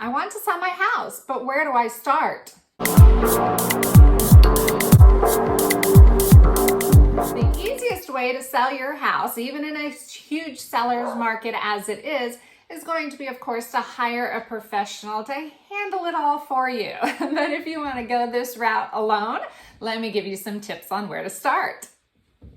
I want to sell my house, but where do I start? The easiest way to sell your house, even in a huge seller's market as it is going to be, of course, to hire a professional to handle it all for you. But if you want to go this route alone, let me give you some tips on where to start.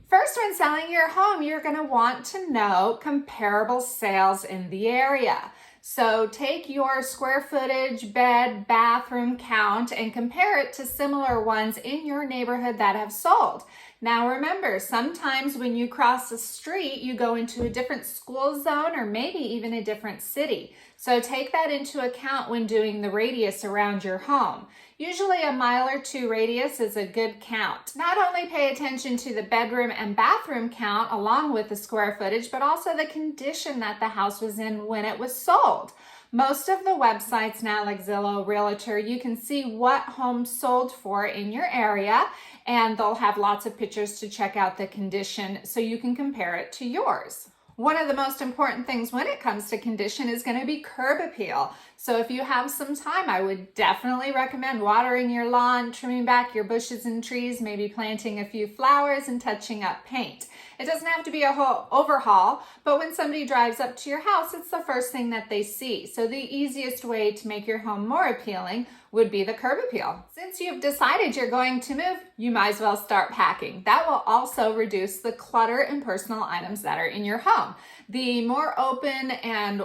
First, when selling your home, you're going to want to know comparable sales in the area. So take your square footage, bed, bathroom count and compare it to similar ones in your neighborhood that have sold. Now remember, sometimes when you cross the street, you go into a different school zone or maybe even a different city. So take that into account when doing the radius around your home. Usually a mile or two radius is a good count. Not only pay attention to the bedroom and bathroom count along with the square footage, but also the condition that the house was in when it was sold. Most of the websites now, like Zillow, Realtor, you can see what homes sold for in your area, and they'll have lots of pictures to check out the condition so you can compare it to yours. One of the most important things when it comes to condition is going to be curb appeal. So if you have some time, I would definitely recommend watering your lawn, trimming back your bushes and trees, maybe planting a few flowers and touching up paint. It doesn't have to be a whole overhaul, but when somebody drives up to your house, it's the first thing that they see. So the easiest way to make your home more appealing would be the curb appeal. Since you've decided you're going to move, you might as well start packing. That will also reduce the clutter and personal items that are in your home. The more open and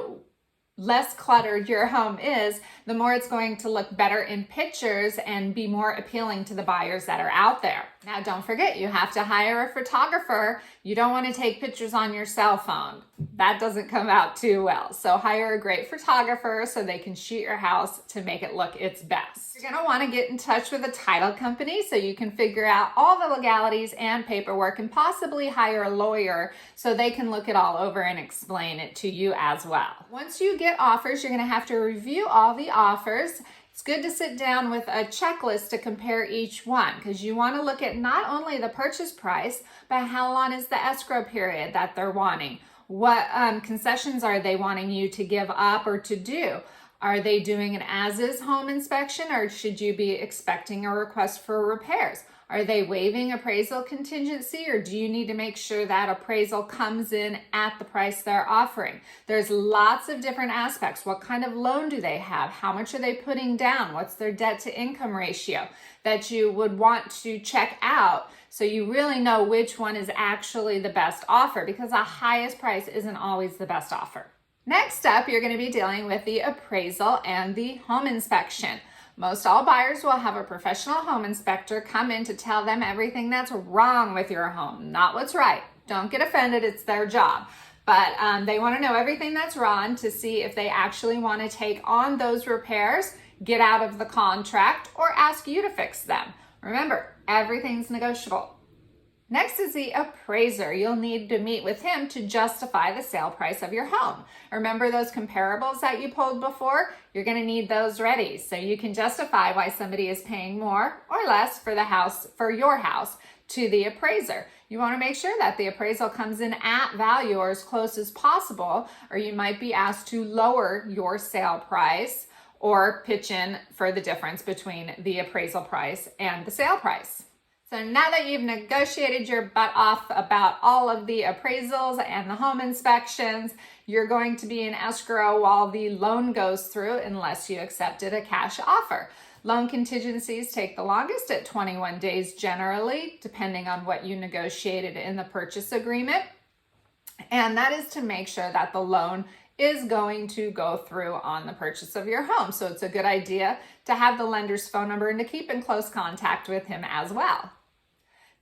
less cluttered your home is, the more it's going to look better in pictures and be more appealing to the buyers that are out there. Now, don't forget, you have to hire a photographer. You don't want to take pictures on your cell phone. That doesn't come out too well. So hire a great photographer so they can shoot your house to make it look its best. You're going to want to get in touch with a title company so you can figure out all the legalities and paperwork and possibly hire a lawyer so they can look it all over and explain it to you as well. Once you get offers, you're going to have to review all the offers. It's good to sit down with a checklist to compare each one because you want to look at not only the purchase price, but how long is the escrow period that they're wanting? What concessions are they wanting you to give up or to do? Are they doing an as-is home inspection or should you be expecting a request for repairs? Are they waiving appraisal contingency or do you need to make sure that appraisal comes in at the price they're offering? There's lots of different aspects. What kind of loan do they have? How much are they putting down? What's their debt to income ratio that you would want to check out so you really know which one is actually the best offer because the highest price isn't always the best offer. Next up, you're going to be dealing with the appraisal and the home inspection. Most all buyers will have a professional home inspector come in to tell them everything that's wrong with your home, not what's right. Don't get offended, it's their job. But they want to know everything that's wrong to see if they actually want to take on those repairs, get out of the contract, or ask you to fix them. Remember, everything's negotiable. Next is the appraiser. You'll need to meet with him to justify the sale price of your home. Remember those comparables that you pulled before? You're going to need those ready so you can justify why somebody is paying more or less for your house to the appraiser. You want to make sure that the appraisal comes in at value or as close as possible, or you might be asked to lower your sale price or pitch in for the difference between the appraisal price and the sale price. So now that you've negotiated your butt off about all of the appraisals and the home inspections, you're going to be in escrow while the loan goes through unless you accepted a cash offer. Loan contingencies take the longest at 21 days generally, depending on what you negotiated in the purchase agreement. And that is to make sure that the loan is going to go through on the purchase of your home. So it's a good idea to have the lender's phone number and to keep in close contact with him as well.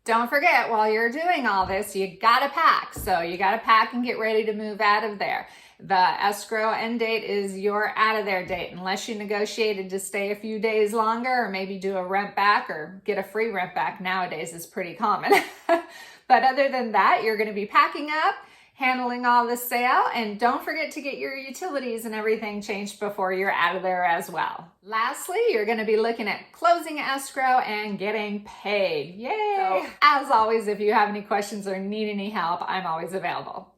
Don't forget, while you're doing all this, you gotta pack. So you gotta pack and get ready to move out of there. The escrow end date is your out of there date, unless you negotiated to stay a few days longer or maybe do a rent back or get a free rent back. Nowadays is pretty common. But other than that, you're gonna be packing up, handling all the sale, and don't forget to get your utilities and everything changed before you're out of there as well. Lastly, you're going to be looking at closing escrow and getting paid. Yay! So, as always, if you have any questions or need any help, I'm always available.